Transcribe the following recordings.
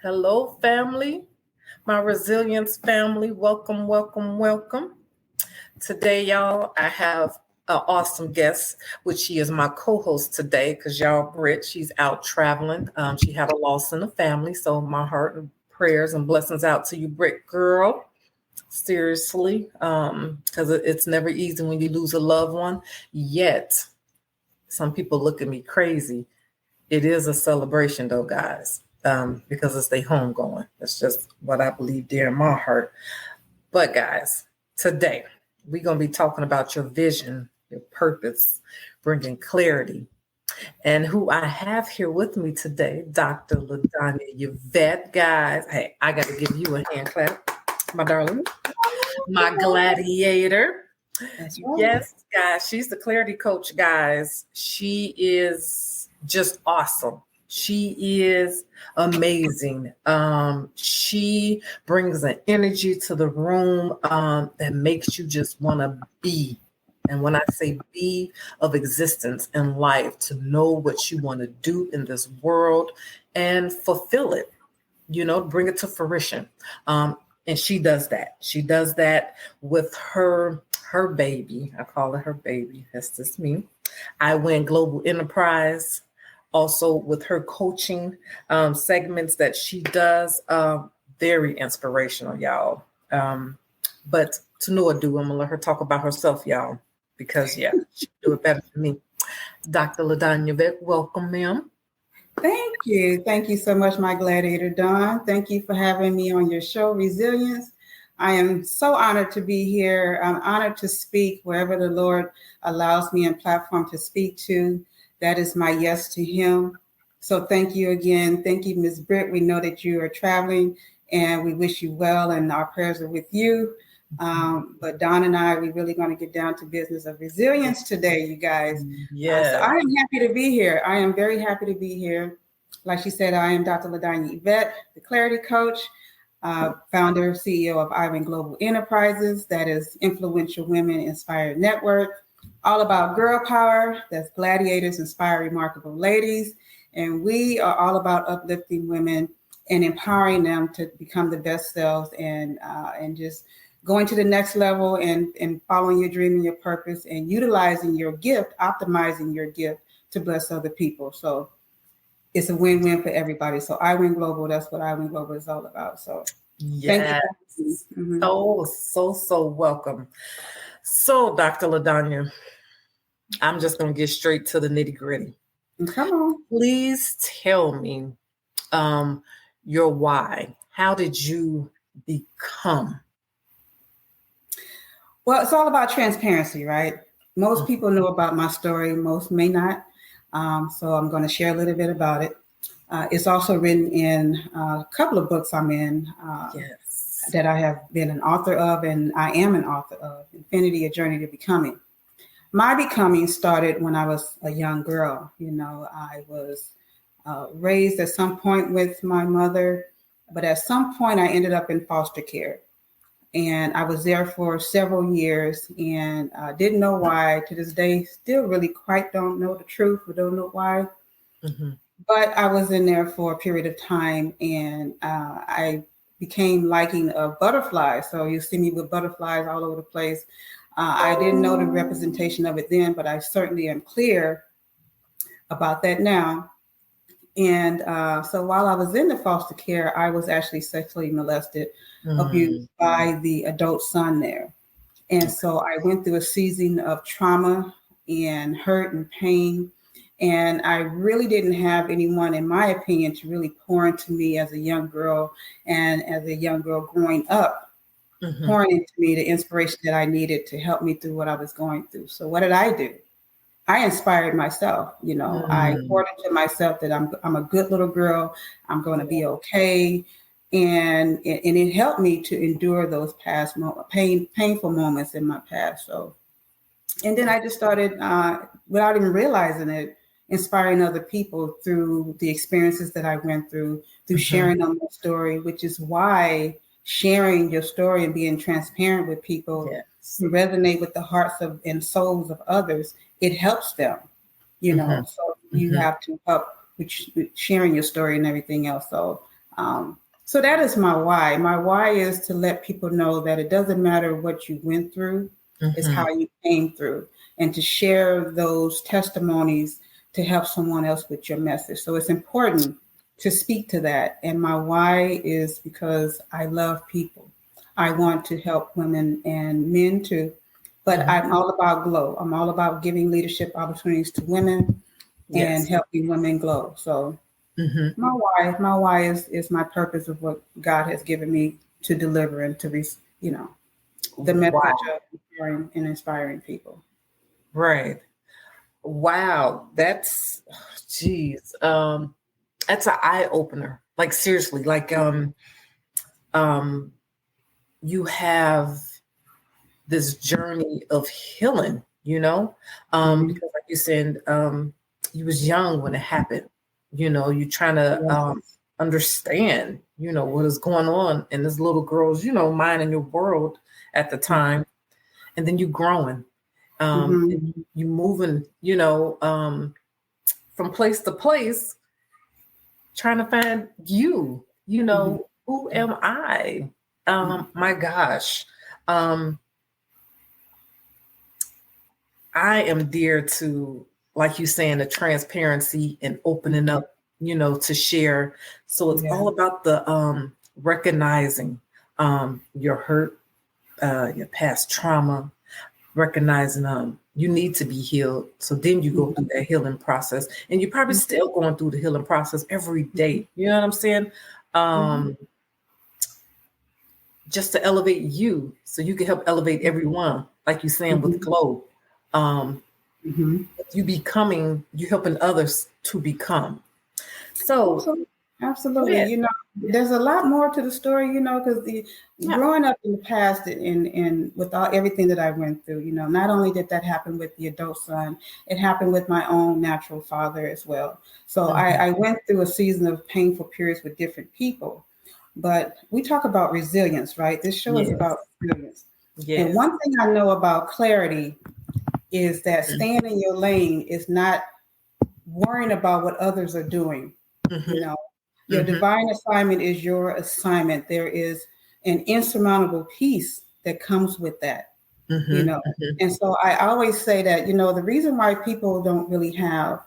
Hello, family, my resilience family. Welcome, welcome, welcome. Today, y'all, I have an awesome guest, which she is my co-host today because y'all, Britt, she's out traveling. She had a loss in the family. So my heart and prayers and blessings out to you, Britt girl. Seriously, because it's never easy when you lose a loved one. Yet, some people look at me crazy. It is a celebration, though, guys, because it's their homegoing. That's just what I believe dear in my heart. But, guys, today we're going to be talking about your vision, your purpose, bringing clarity. And who I have here with me today, Dr. Donya Yvette, guys. Hey, I got to give you a hand clap, my darling, my gladiator. That's right. Yes, guys, she's the clarity coach, guys. She is just awesome. She is amazing. She brings an energy to the room that makes you just want to be. And when I say be of existence in life, to know what you want to do in this world and fulfill it, bring it to fruition. And she does that. She does that with her baby. I call her baby. That's just me. I win Global Enterprise. Also with her coaching segments that she does. Very inspirational, y'all. But to no ado, I'm going to let her talk about herself, y'all. Because, she can do it better than me. Dr. Donya Yvette, welcome, ma'am. Thank you. Thank you so much, my gladiator, Dawn. Thank you for having me on your show, Resilience. I am so honored to be here. I'm honored to speak wherever the Lord allows me a platform to speak to. That is my yes to Him. So thank you again. Thank you, Ms. Britt. We know that you are traveling and we wish you well, and our prayers are with you. But Dawn and I, we're really going to get down to business of resilience today, you guys. Yes. So I am happy to be here. I am very happy to be here. Like she said, I am Dr. Donya Yvette, the Clarity Coach, founder, CEO of Ivan Global Enterprises. That is Influential Women Inspired Network. All about girl power. That's gladiators, inspire remarkable ladies. And we are all about uplifting women and empowering them to become the best selves and just going to the next level and following your dream and your purpose and utilizing your gift, optimizing your gift to bless other people. So it's a win-win for everybody. So I Win Global, that's what I Win Global is all about. So yes. Thank you. Mm-hmm. So welcome. So Dr. Donya, I'm just going to get straight to the nitty-gritty. Come on. Please tell me your why. How did you become? Well, it's all about transparency, right? Most people know about my story. Most may not. So I'm going to share a little bit about it. It's also written in a couple of books I'm in that I have been an author of, and I am an author of, Infinity, A Journey to Becoming. My becoming started when I was a young girl. I was raised at some point with my mother, but at some point I ended up in foster care. And I was there for several years and didn't know why. To this day, still really quite don't know the truth or don't know why. Mm-hmm. But I was in there for a period of time, and I became liking of butterflies. So you see me with butterflies all over the place. I didn't know the representation of it then, but I certainly am clear about that now. And so while I was in the foster care, I was actually sexually molested, abused by the adult son there. And so I went through a season of trauma and hurt and pain. And I really didn't have anyone, in my opinion, to really pour into me as a young girl and as a young girl growing up, pouring into me the inspiration that I needed to help me through what I was going through. So what did I do? I inspired myself, I poured into myself that I'm a good little girl. I'm going to be okay. And it helped me to endure those past painful moments in my past. So, and then I just started, without even realizing it, inspiring other people through the experiences that I went through sharing on my story, which is why sharing your story and being transparent with people to resonate with the hearts and souls of others, it helps them, so you have to help with sharing your story and everything else. So So that is my why. My why is to let people know that it doesn't matter what you went through, it's how you came through, and to share those testimonies to help someone else with your message. So it's important to speak to that. And my why is because I love people. I want to help women and men too, but I'm all about glow. I'm all about giving leadership opportunities to women and helping women glow. So my why is my purpose of what God has given me to deliver and to, the message of empowering and inspiring people. Right. Wow. That's, geez. That's an eye opener. Like seriously, like, you have this journey of healing, because like you said, you was young when it happened. You're trying to understand, what is going on in this little girl's, mind in your world at the time. And then you growing, and you moving, from place to place, trying to find you, who am I? My gosh. I am dear to, like you saying, the transparency and opening up, to share. So it's all about the recognizing your hurt, your past trauma, recognizing you need to be healed. So then you go through that healing process, and you're probably still going through the healing process every day. You know what I'm saying? Just to elevate you, so you can help elevate everyone, like you're saying with Glow. You helping others to become. So absolutely. There's a lot more to the story, because growing up in the past and with everything that I went through, not only did that happen with the adult son, it happened with my own natural father as well. So I went through a season of painful periods with different people. But we talk about resilience, right? This show is about resilience. And one thing I know about clarity is that staying in your lane is not worrying about what others are doing. Your divine assignment is your assignment. There is an insurmountable peace that comes with that, And so I always say that, the reason why people don't really have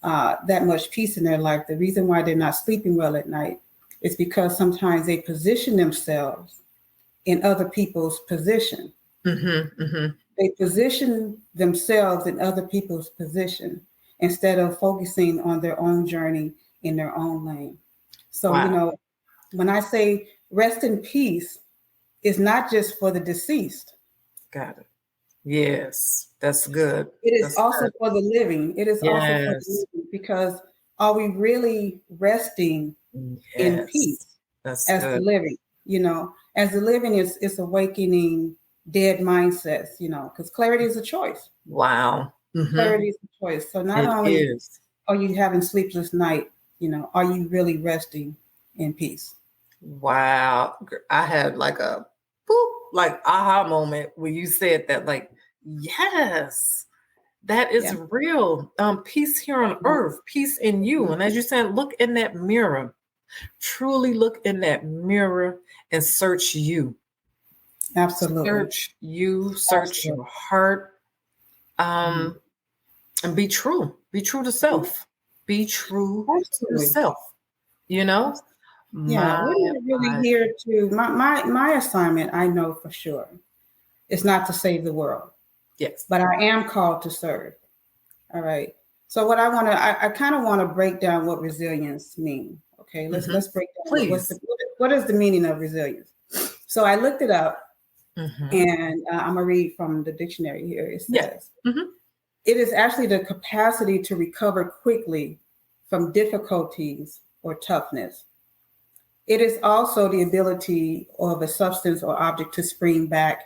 that much peace in their life, the reason why they're not sleeping well at night, is because sometimes they position themselves in other people's position. They position themselves in other people's position instead of focusing on their own journey in their own lane. So, when I say rest in peace, it's not just for the deceased. Got it. Yes, that's good. It is also for the living. It is also for the living, because are we really resting in peace as the living? As the living is awakening dead mindsets, because clarity is a choice. Wow. Clarity is a choice. So not only are you having sleepless night, are you really resting in peace? Wow. I had like a aha moment when you said that, like, yes, that is real. Peace here on earth, peace in you. And as you said, look in that mirror, truly look in that mirror and search you. Absolutely. Search you, search your heart, and be true. Be true to self. Be true to yourself. We're really here to my assignment, I know for sure, is not to save the world. Yes. But I am called to serve. All right. So what I kind of want to break down what resilience means. Okay, let's break down what is the meaning of resilience. So I looked it up, and I'm gonna read from the dictionary here. It says it is actually the capacity to recover quickly from difficulties or toughness. It is also the ability of a substance or object to spring back,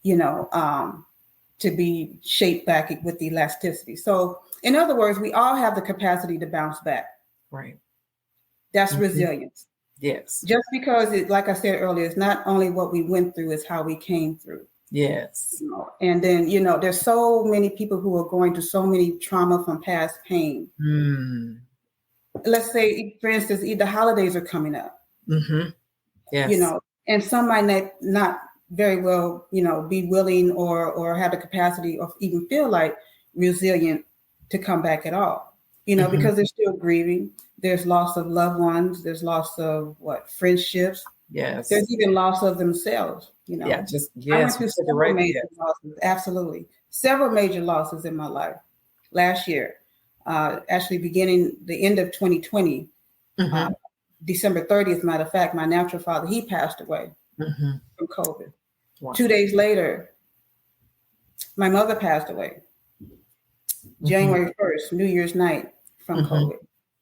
to be shaped back with elasticity. So in other words, we all have the capacity to bounce back. Right. That's resilience. Yes. Just because like I said earlier, it's not only what we went through, it's how we came through. Yes. And then, there's so many people who are going through so many trauma from past pain. let's say, for instance, the holidays are coming up. Mm-hmm. Yes. You know, and some might not very well, you know, be willing or have the capacity or even feel like resilient to come back at all, you know, because they're still grieving. There's loss of loved ones. There's loss of friendships. Yes. There's even loss of themselves, you know. Yeah, I went through several major losses, absolutely. Several major losses in my life last year. Actually beginning the end of 2020, December 30th, matter of fact, my natural father, he passed away from COVID. Wow. 2 days later, my mother passed away. January 1st, New Year's night from COVID.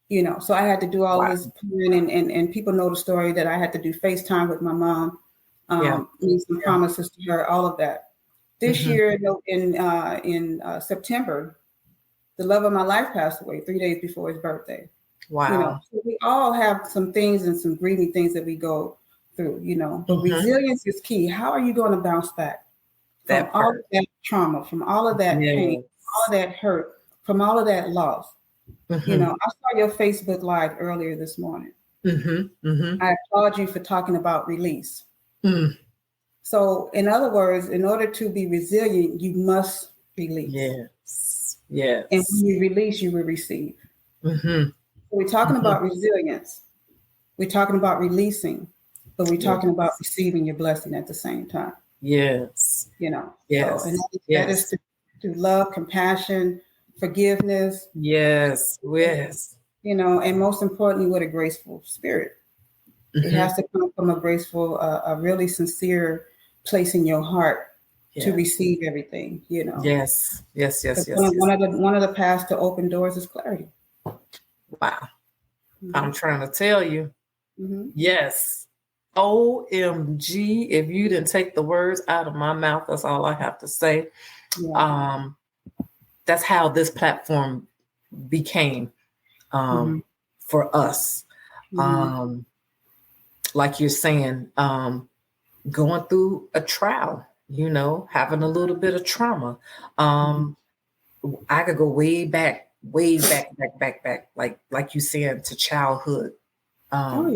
You know, so I had to do all this planning, and people know the story that I had to do FaceTime with my mom, make some promises to her, all of that. This year in September, the love of my life passed away 3 days before his birthday. Wow. You know, so we all have some things and some grieving things that we go through, you know, but resilience is key. How are you going to bounce back from all of that trauma, from all of that pain, all of that hurt, from all of that loss? You know, I saw your Facebook Live earlier this morning. I applaud you for talking about release. So, in other words, in order to be resilient, you must release. Yes. Yes. And when you release, you will receive. So we're talking about resilience. We're talking about releasing, but we're talking about receiving your blessing at the same time. Yes. You know. Yes. So, and that is through love, compassion, forgiveness. Yes. Yes. You know, and most importantly, with a graceful spirit. It has to come from a graceful, a really sincere place in your heart to receive everything, you know. Yes. One of the paths to open doors is clarity. Wow. I'm trying to tell you. Yes. OMG. If you didn't take the words out of my mouth, that's all I have to say. That's how this platform became for us. Like you're saying, going through a trial, you know, having a little bit of trauma. I could go way back, like you said, to childhood.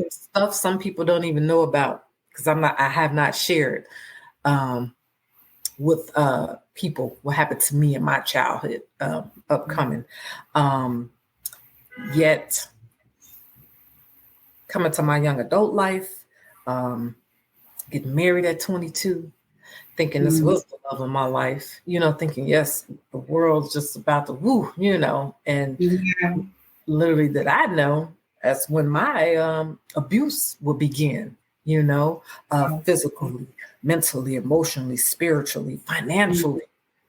Stuff some people don't even know about because I have not shared with people what happened to me in my childhood upcoming. Yet coming to my young adult life, getting married at 22, thinking this was the love of my life, you know, thinking, yes, the world's just about to woo, you know, and literally that I know that's when my abuse would begin, you know, physically, mentally, emotionally, spiritually, financially.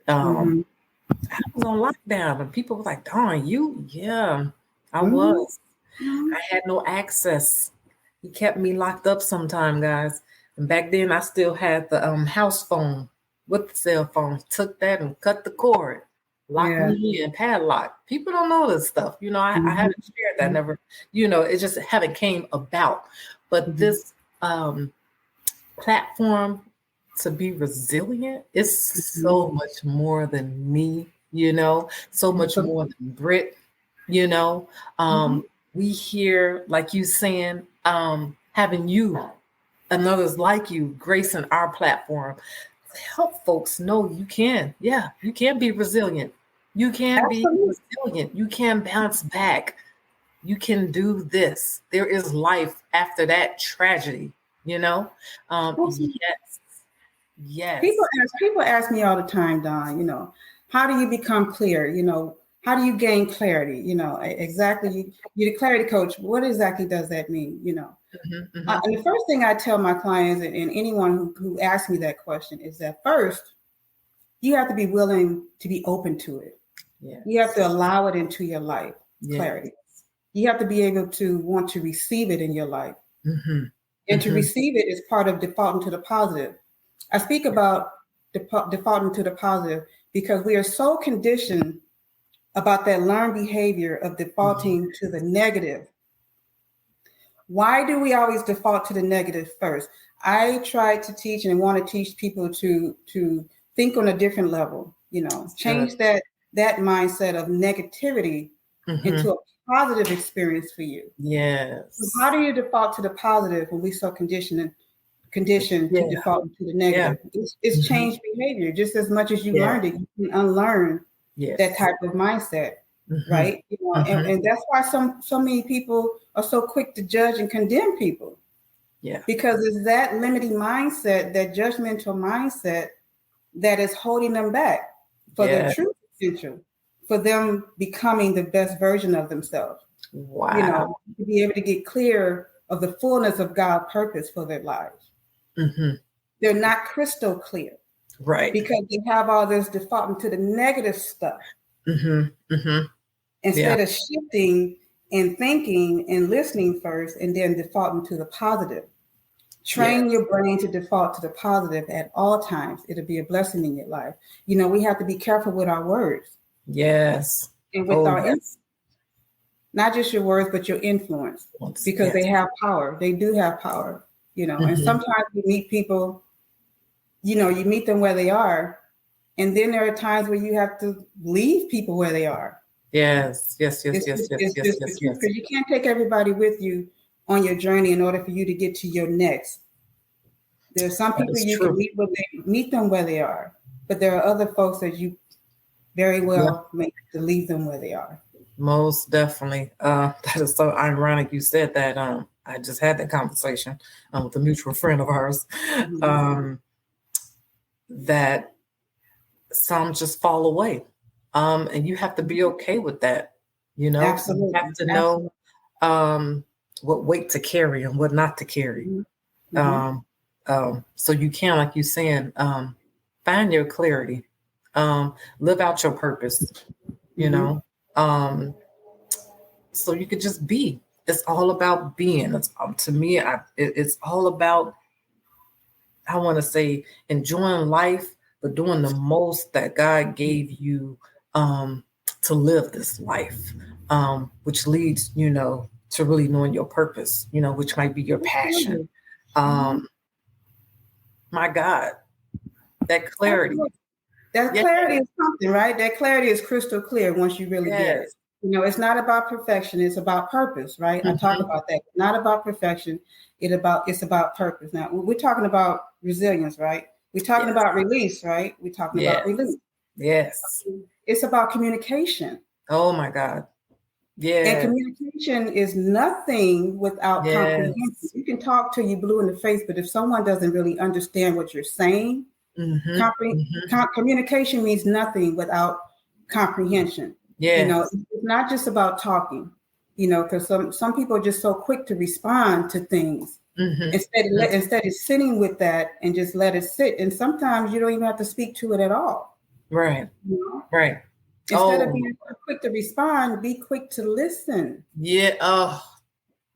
I was on lockdown and people were like, darn, I was. I had no access. He kept me locked up sometime, guys. And back then I still had the house phone with the cell phone. Took that and cut the cord. Locked me in, padlock. People don't know this stuff. You know, I haven't shared that, never, you know, it just haven't came about. But this platform to be resilient is so much more than me, you know, so much more than Brit, you know. We hear, like you saying, having you and others like you gracing our platform to help folks know you can. Yeah, you can be resilient. You can be resilient. You can bounce back. You can do this. There is life after that tragedy, you know? Yes. People ask me all the time, Don, you know, how do you become clear? You know, how do you gain clarity? You know, exactly. You're the clarity coach. What exactly does that mean? You know, and the first thing I tell my clients and anyone who asks me that question is that first, you have to be willing to be open to it. Yes. You have to allow it into your life, clarity. You have to be able to want to receive it in your life. And to receive it is part of defaulting to the positive. I speak about defaulting to the positive because we are so conditioned about that learned behavior of defaulting to the negative. Why do we always default to the negative first? I try to teach and want to teach people to think on a different level, you know, change that mindset of negativity into a positive experience for you. Yes. So how do you default to the positive when we so conditioned to default to the negative? It's changed behavior. Just as much as you learned it, you can unlearn that type of mindset, right? You know, and that's why so many people are so quick to judge and condemn people. Yeah. Because it's that limiting mindset, that judgmental mindset, that is holding them back for their true potential, for them becoming the best version of themselves. Wow. You know, to be able to get clear of the fullness of God's purpose for their lives. They're not crystal clear. Right. Because they have all this defaulting to the negative stuff. Instead of shifting and thinking and listening first and then defaulting to the positive. Train your brain to default to the positive at all times. It'll be a blessing in your life. You know, we have to be careful with our words. Yes. And with not just your words, but your influence, because they have power. They do have power, you know, and sometimes you meet people, you know, you meet them where they are. And then there are times where you have to leave people where they are. Yes. Because you can't take everybody with you on your journey in order for you to get to your next. There are some people you can meet them where they are, but there are other folks that you very well make to leave them where they are. Most definitely. That is so ironic you said that. I just had that conversation with a mutual friend of ours. That some just fall away. And you have to be okay with that. You know, Absolutely. You have to know what weight to carry and what not to carry. So you can, like you're saying, find your clarity, live out your purpose, you know, so you could just be. It's all about being. It's, to me, it's all about, I want to say, enjoying life, but doing the most that God gave you to live this life, which leads, you know, to really knowing your purpose, you know, which might be your passion. My God, that clarity. That clarity is something, right? That clarity is crystal clear once you really get it. You know, it's not about perfection. It's about purpose, right? I talk about that. Not about perfection. It's about purpose. Now, we're talking about resilience, right? We're talking about release, right? We're talking about release. Yes. It's about communication. Oh, my God. Yeah. And communication is nothing without comprehension. You can talk till you blue in the face, but if someone doesn't really understand what you're saying, communication means nothing without comprehension. You know, it's not just about talking, you know, because some people are just so quick to respond to things instead of sitting with that and just let it sit. And sometimes you don't even have to speak to it at all. Right. You know? Right. Instead of being quick to respond, be quick to listen. Yeah.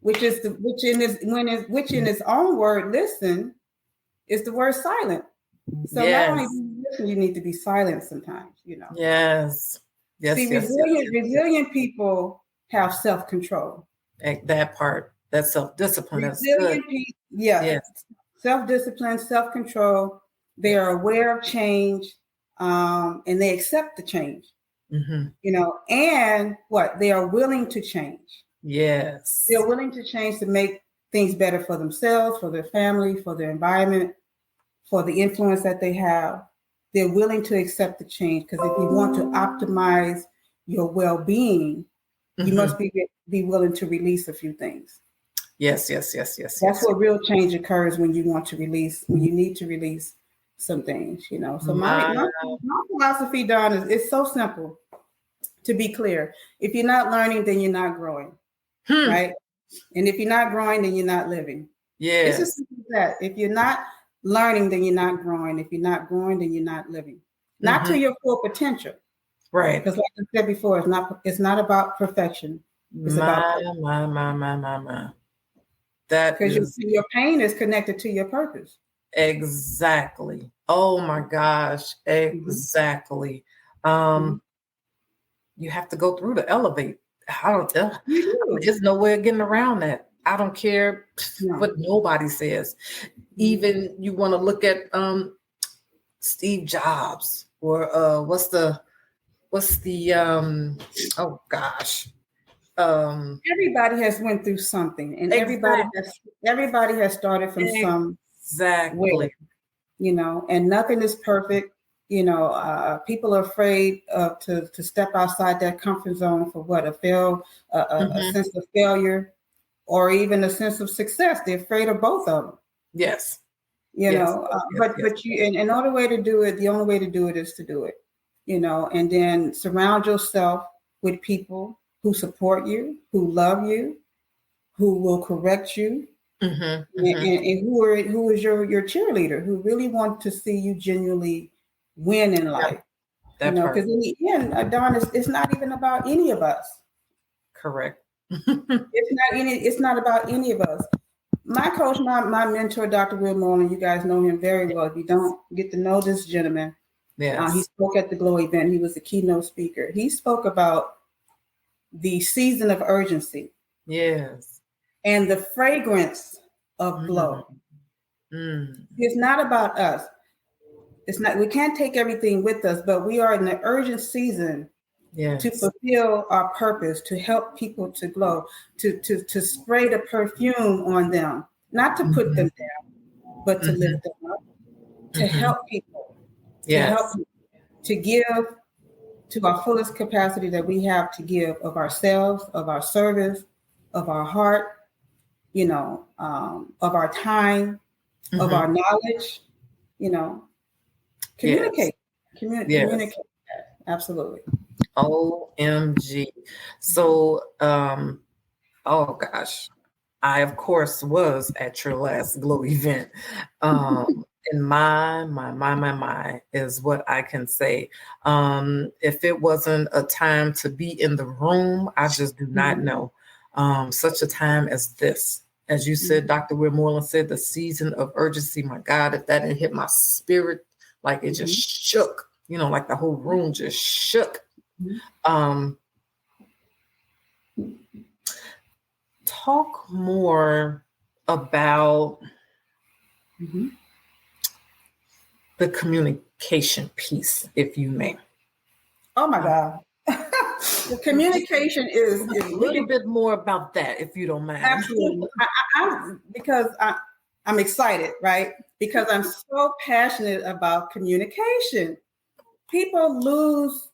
Which in its own word, listen, is the word silent. So not only do you listen, you need to be silent sometimes, you know. Yes. See, resilient people have self-control. That part, that self-discipline. Resilient people, self-discipline, self-control. They are aware of change, and they accept the change. You know, and they are willing to change. Yes. They're willing to change to make things better for themselves, for their family, for their environment, for the influence that they have. They're willing to accept the change, because if you want to optimize your well-being, you must be willing to release a few things. Yes. That's what real change occurs, when you want to release, when you need to release some things, you know. So my philosophy, Don, it's so simple. To be clear, if you're not learning, then you're not growing, right? And if you're not growing, then you're not living. It's as simple as that. If you're not learning, then you're not growing. If you're not growing, then you're not living. Not to your full potential. Right. Because like I said before, it's not about perfection. It's about my. That because your pain is connected to your purpose. Exactly. Oh my gosh. Exactly. You have to go through to elevate. There's no way of getting around that. I don't care what nobody says. Even you want to look at Steve Jobs, or what's the oh gosh, Everybody has went through something, and everybody has started from somewhere. Exactly. And nothing is perfect. People are afraid to step outside that comfort zone for what? A sense of failure, or even a sense of success. They're afraid of both of them. Yes. But you, and the only way to do it is to do it. And then surround yourself with people who support you, who love you, who will correct you, and who is your cheerleader, who really want to see you genuinely win in life. Because in the end, Don, it's not even about any of us. Correct. It's not about any of us. My coach, my mentor, Dr. Will Moreland, you guys know him very well. If you don't get to know this gentleman, he spoke at the Glow event. He was the keynote speaker. He spoke about the season of urgency. Yes. And the fragrance of glow. It's not about us. It's not. We can't take everything with us, but we are in the urgent season to fulfill our purpose, to help people to glow, to spray the perfume on them, not to put them down, but to lift them up, to help people, to give to our fullest capacity that we have to give of ourselves, of our service, of our heart, of our time, of our knowledge, communicate. Communicate. Absolutely. OMG. So, oh gosh, I of course was at your last Glow event. And my is what I can say. If it wasn't a time to be in the room, I just do not know. Such a time as this. As you said, Dr. Will Moreland said, the season of urgency. My God, if that didn't hit my spirit, like it just shook, like the whole room just shook. Talk more about the communication piece, if you may. Oh my God. The communication is a little bit more about that, if you don't mind. Absolutely. Because I'm excited, right? Because I'm so passionate about communication. People lose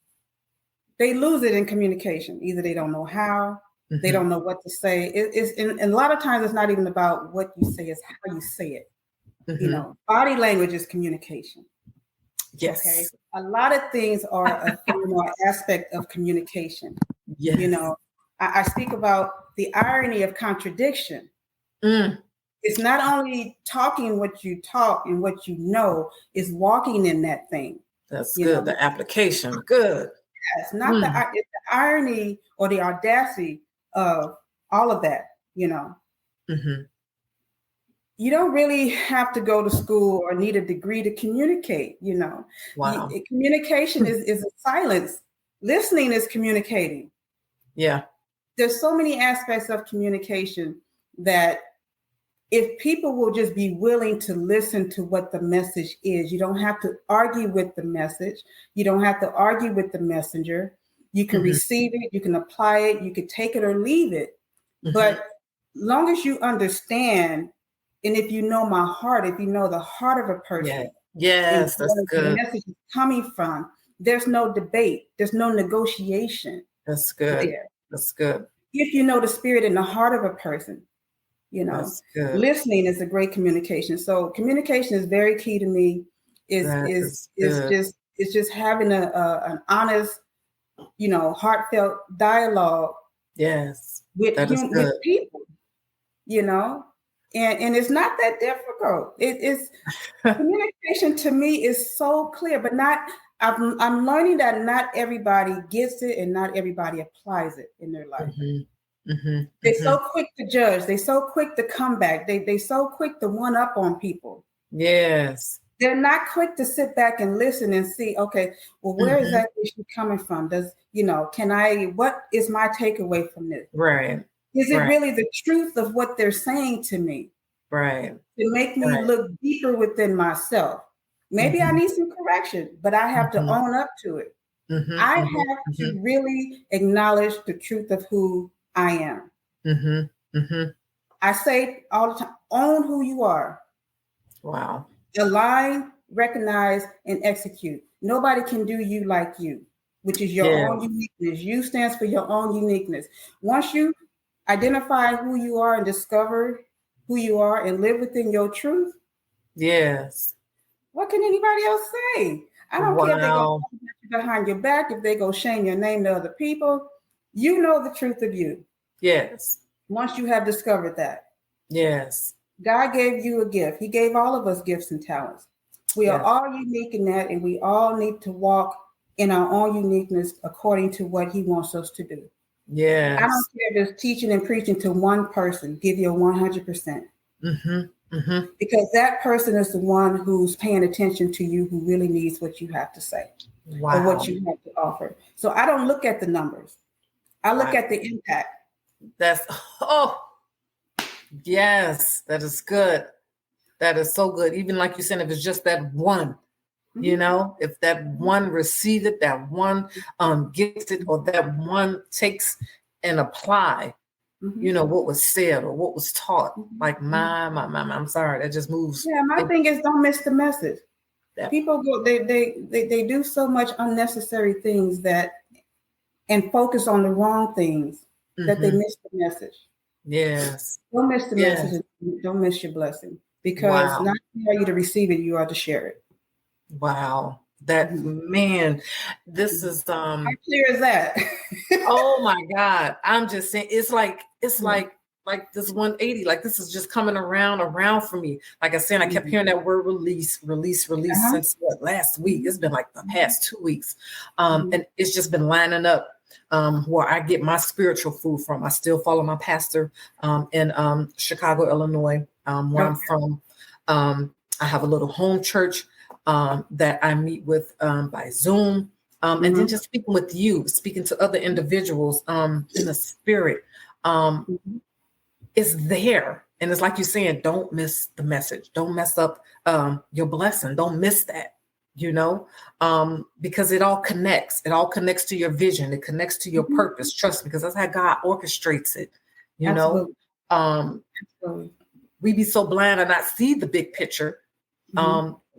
it in communication. Either they don't know how, they don't know what to say. And a lot of times it's not even about what you say, it's how you say it. Body language is communication. Yes. Okay. A lot of things are a form or aspect of communication. Yes. I speak about the irony of contradiction. It's not only talking what you talk and what you know, it's walking in that thing. That's good. The application. Good. Yes, not it's the irony or the audacity of all of that, You don't really have to go to school or need a degree to communicate, Wow. Communication is a silence. Listening is communicating. Yeah. There's so many aspects of communication that if people will just be willing to listen to what the message is, you don't have to argue with the message. You don't have to argue with the messenger. You can receive it, you can apply it, you can take it or leave it. But long as you understand, and if you know my heart, if you know the heart of a person, yes, that's good. The message is coming from, there's no debate, there's no negotiation. That's good. There. That's good. If you know the spirit and the heart of a person, listening is a great communication. So communication is very key to me. It's just having an honest, heartfelt dialogue. Yes, with people, and it's not that difficult. It's communication to me is so clear, but I'm learning that not everybody gets it and not everybody applies it in their life. They're so quick to judge. They're so quick to come back. They're so quick to one up on people. Yes. They're not quick to sit back and listen and see, okay, well, where is that issue coming from? What is my takeaway from this? Right. Is it really the truth of what they're saying to me? Right. To make me look deeper within myself. Maybe I need some correction, but I have to own up to it. I have to really acknowledge the truth of who I am. Mm-hmm. Mm-hmm. I say all the time, own who you are. Wow. Align, recognize, and execute. Nobody can do you like you, which is your Yeah. own uniqueness. You stands for your own uniqueness. Once you identify who you are and discover who you are and live within your truth, Yes. what can anybody else say? I don't care if they go Wow. behind your back, if they go shame your name to other people. You know the truth of you. Yes. Once you have discovered that. Yes. God gave you a gift. He gave all of us gifts and talents. We are Yes. all unique in that, and we all need to walk in our own uniqueness according to what He wants us to do. Yes. I don't care if it's teaching and preaching to one person, give your 100%. Mm-hmm. Mm-hmm. Because that person is the one who's paying attention to you, who really needs what you have to say or Wow. what you have to offer. So I don't look at the numbers. I look Wow. at the impact. That's, yes, that is good. That is so good. Even like you said, if it's just that one, you know, if that one receives it, that one gets it, or that one takes and apply, you know, what was said or what was taught. Like my, I'm sorry, that just moves. Yeah, my thing is don't miss the message. People go, they do so much unnecessary things and focus on the wrong things that they miss the message. Yes. Don't miss the message. And don't miss your blessing, because not only are you to receive it, you are to share it. Wow. That man, this is how clear is that? Oh my God. I'm just saying, it's like this 180, like this is just coming around for me. Like I said, I kept hearing that word release since last week. It's been like the past 2 weeks. And it's just been lining up where I get my spiritual food from. I still follow my pastor in Chicago, Illinois, where I'm from. I have a little home church that I meet with by Zoom. And then just speaking with you, speaking to other individuals in the spirit, it's there. And it's like you're saying, don't miss the message. Don't mess up your blessing. Don't miss that, you know, because it all connects. It all connects to your vision. It connects to your purpose. Trust me, because that's how God orchestrates it, you know. We be so blind and not see the big picture.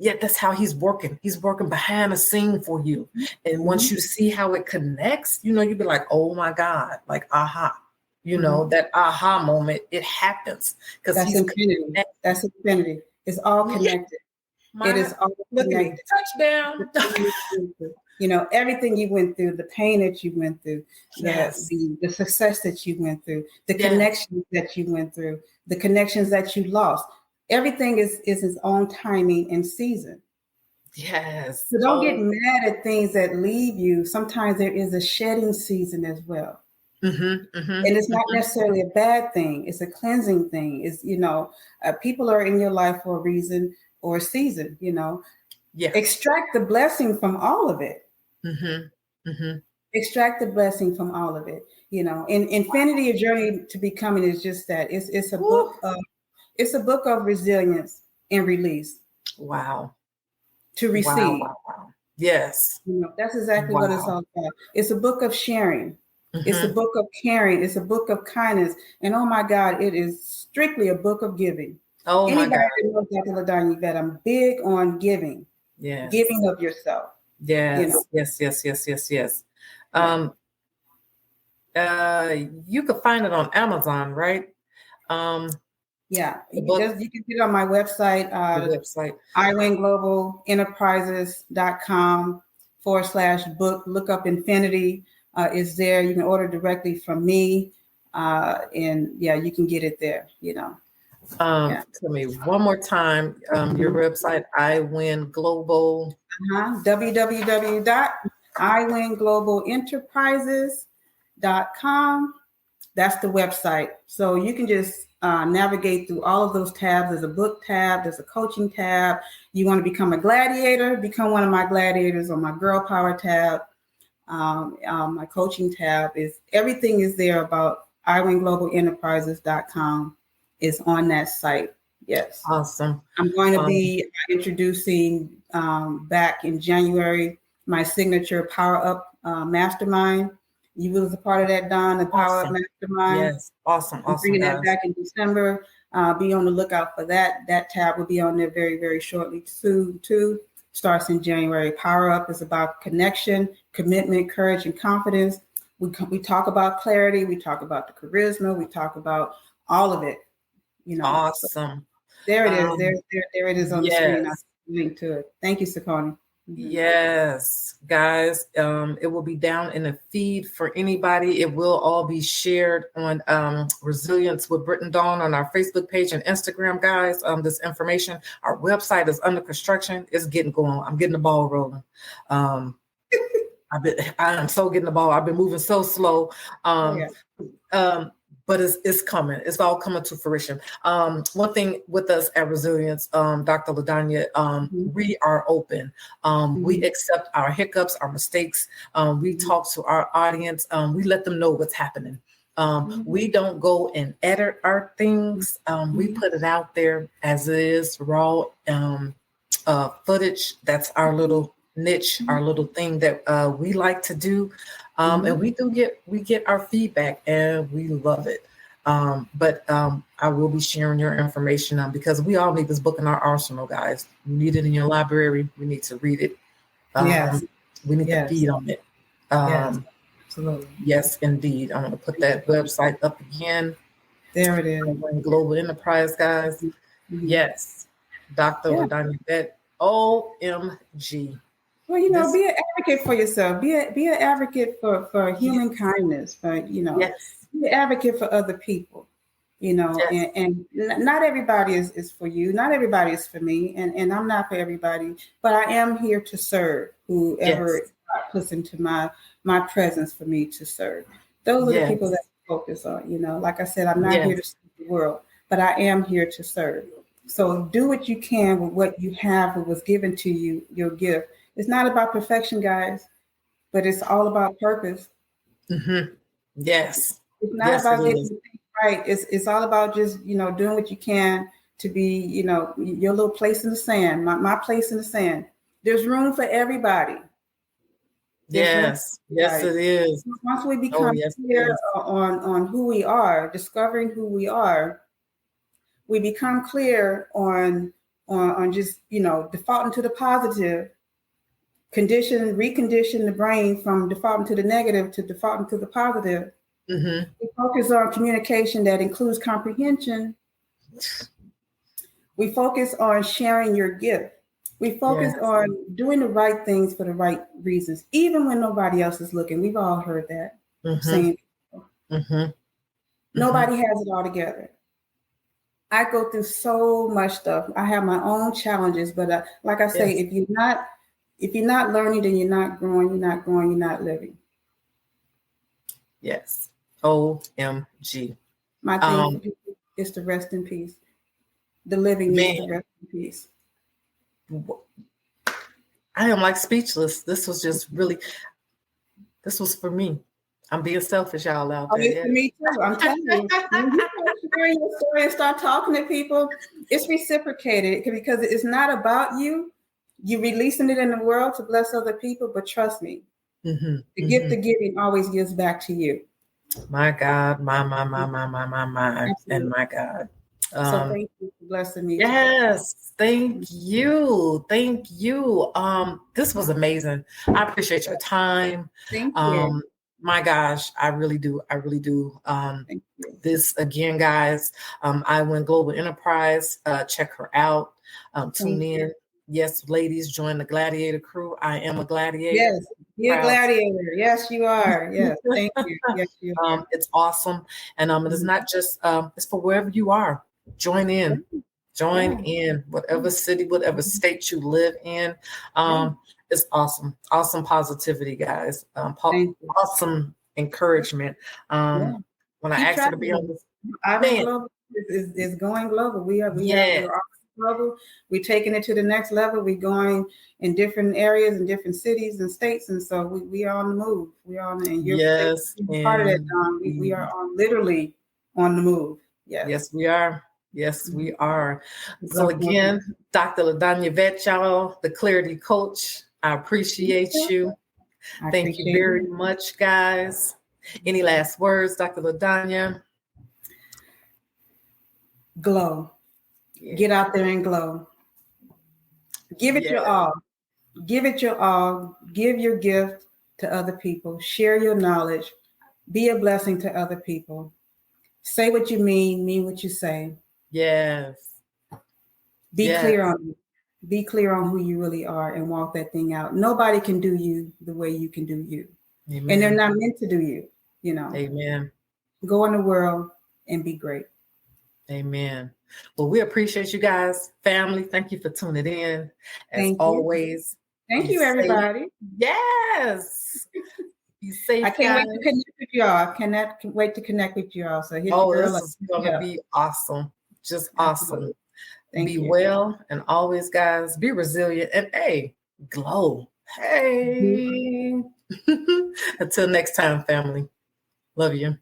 Yet that's how he's working. He's working behind the scene for you. And once you see how it connects, you know, you'll be like, oh my God, like, aha, you know, that aha moment, it happens. Because that's infinity. That's infinity. It's all connected. It is all connected. Touchdown. You know, everything you went through, the pain that you went through, the success that you went through, the connections that you went through, the connections that you lost. Everything is its own timing and season. Yes. So don't get mad at things that leave you. Sometimes there is a shedding season as well. And it's not necessarily a bad thing. It's a cleansing thing. It's, you know, people are in your life for a reason or a season, you know. Extract the blessing from all of it. Extract the blessing from all of it. You know, in Infinity, A Journey to Becoming is just that. It's a book of resilience and release. Wow. To receive. Wow. Yes. You know, that's exactly what it's all about. It's a book of sharing. It's a book of caring. It's a book of kindness. And oh my God, it is strictly a book of giving. Anybody that knows Dr. Donya Yvette, I'm big on giving. Yes. Giving of yourself. Yes. You know? Yes. You could find it on Amazon, right? Yeah, you can get it on my website, iwinglobalenterprises.com/book. Look up Infinity is there. You can order directly from me, and you can get it there. You know. Tell me one more time your website, iWin Global. www.iwinglobalenterprises.com. That's the website. So you can just navigate through all of those tabs. There's a book tab. There's a coaching tab. You want to become a gladiator? Become one of my gladiators on my Girl Power tab. My coaching tab is everything is there about iwinglobalenterprises.com is on that site. Yes. Awesome. I'm going to be introducing back in January my signature Power Up Mastermind, You was a part of that, Don, the Power Up Awesome. Mastermind. Yes. Awesome. I'm Awesome, bringing that guys. back in December. Be on the lookout for that. That tab will be on there very, very shortly too. Starts in January. Power Up is about connection, commitment, courage, and confidence. We talk about clarity. We talk about the charisma. We talk about all of it. So Awesome. there it is. There it is on the screen. I'll Yes. link to it. Thank you, Sakoni. Yes, guys. It will be down in the feed for anybody. It will all be shared on Resilience with Britt and Dawn on our Facebook page and Instagram, guys. This information. Our website is under construction. It's getting going. I'm getting the ball rolling. I'm so getting the ball. I've been moving so slow. But it's coming. It's all coming to fruition. One thing with us at Resilience, Dr. LaDonya, we are open. We accept our hiccups, our mistakes. We talk to our audience. We let them know what's happening. We don't go and edit our things. We put it out there as it is, raw footage. That's our little niche, our little thing that we like to do. And we get our feedback and we love it. But I will be sharing your information because we all need this book in our arsenal, guys. You need it in your library. We need to read it. Yes. We need to feed on it. Yes, absolutely. Yes, indeed. I'm going to put that website up again. There it is. Global Enterprise, guys. Yes. Dr. Donya Yvette. OMG. Well, be an advocate for yourself. Be an advocate for human kindness. But be an advocate for other people. And not everybody is for you. Not everybody is for me, and I'm not for everybody. But I am here to serve whoever puts into my presence for me to serve. Those are the people that I focus on. Like I said, I'm not here to save the world, but I am here to serve. So do what you can with what you have, what was given to you, your gift. It's not about perfection, guys, but it's all about purpose. Yes. It's not about getting things right. It's all about just, doing what you can to be, your little place in the sand, my place in the sand. There's room for everybody. Yes, it is. Once we become clear on who we are, discovering who we are, we become clear on just, defaulting to the positive, recondition the brain from defaulting to the negative to defaulting to the positive. We focus on communication that includes comprehension. We focus on sharing your gift. We focus on doing the right things for the right reasons, even when nobody else is looking. We've all heard that. Nobody has it all together. I go through so much stuff. I have my own challenges, but like I say, if you're not learning, then you're not growing. You're not growing. You're not living. Yes. OMG. My thing is to rest in peace. The living needs to rest in peace. I am like speechless. This was for me. I'm being selfish, y'all out there. It's for me too. I'm telling you, when you start sharing your story and start talking to people, it's reciprocated because it's not about you. You're releasing it in the world to bless other people, but trust me, the gift of giving always gives back to you. My God, my, and my God. So thank you for blessing me. Yes, thank you. This was amazing. I appreciate your time. Thank you. My gosh, I really do. Thank you. This again, guys. I went Global Enterprise. Check her out. Tune in. Yes, ladies, join the Gladiator crew. I am a gladiator. Yes, you're a gladiator. Yes, you are. Yes, thank you. Yes, you are. It's awesome. And it is not just, it's for wherever you are. Join in. Whatever city, whatever state you live in. It's awesome. Awesome positivity, guys. Awesome encouragement. When I asked her to be on this, Global is going global. We're global. We're taking it to the next level. We're going in different areas and different cities and states, and so we are on the move. We are on, and you're part of that, Don. We are literally on the move. Yes, we are. Yes, we are. So again, Dr. LaDonya Yvette, y'all, the Clarity Coach. I appreciate you. Thank you very much, guys. Any last words, Dr. LaDonya? Glow. Yeah. Get out there and glow. Give it your all. Give it your all. Give your gift to other people. Share your knowledge. Be a blessing to other people. Say what you mean what you say. Yes. Be clear on it. Be clear on who you really are and walk that thing out. Nobody can do you the way you can do you. Amen. And they're not meant to do you, you know. Amen. Go in the world and be great. Amen. Well, we appreciate you guys. Family, thank you for tuning in. As always. Thank you, everybody. Yes. Be safe. I can't wait to connect with you all. I cannot wait to connect with you all. So hit the girl. This is going to be awesome. Just awesome. Be well. And always, guys, be resilient. And hey, glow. Hey. Until next time, family. Love you.